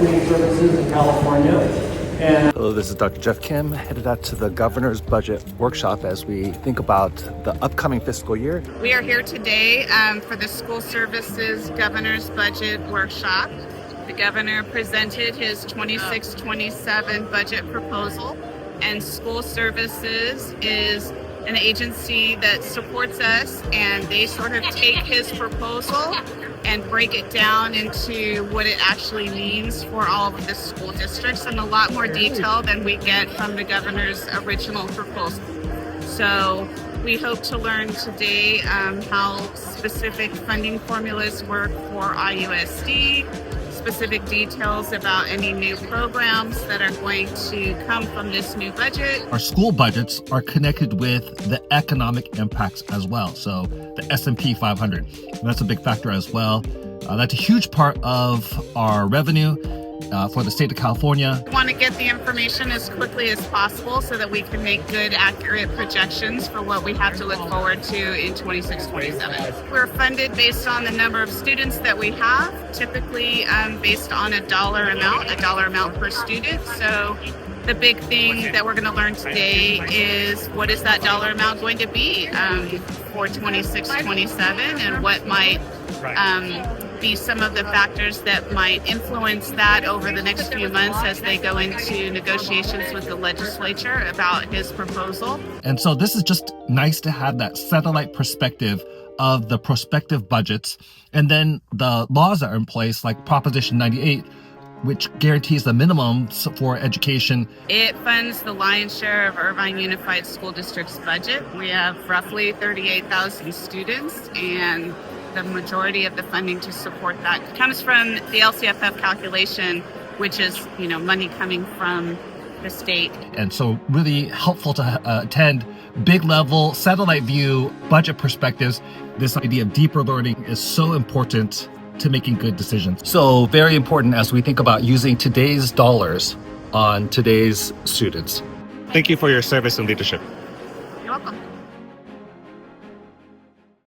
streaming services in California. And Hello, this is Dr. Jeff Kim, headed out to the Governor's Budget Workshop as we think about the upcoming fiscal year. We are here today for the School Services Governor's Budget Workshop. The Governor presented his 26-27 budget proposal, and School Services is an agency that supports us, and they sort of take his proposal and break it down into what it actually means for all of the school districts in a lot more detail than we get from the governor's original proposal. So we hope to learn today how specific funding formulas work for IUSD, specific details about any new programs that are going to come from this new budget. Our school budgets are connected with the economic impacts as well. So the S&P 500, that's a big factor as well. That's a huge part of our revenue for the state of California. We want to get the information as quickly as possible so that we can make good, accurate projections for what we have to look forward to in 26-27. We're funded based on the number of students that we have, typically based on a dollar amount per student. So the big thing that we're going to learn today is what is that dollar amount going to be for 26-27, and what might be some of the factors that might influence that over the next few months as they go into negotiations with the legislature about his proposal. And so this is just nice to have that satellite perspective of the prospective budgets, and then the laws that are in place, like Proposition 98, which guarantees the minimums for education. It funds the lion's share of Irvine Unified School District's budget. We have roughly 38,000 students, and the majority of the funding to support that comes from the LCFF calculation, which is, money coming from the state. And so really helpful to attend big level satellite view budget perspectives. This idea of deeper learning is so important to making good decisions. So very important as we think about using today's dollars on today's students. Thank you for your service and leadership. You're welcome.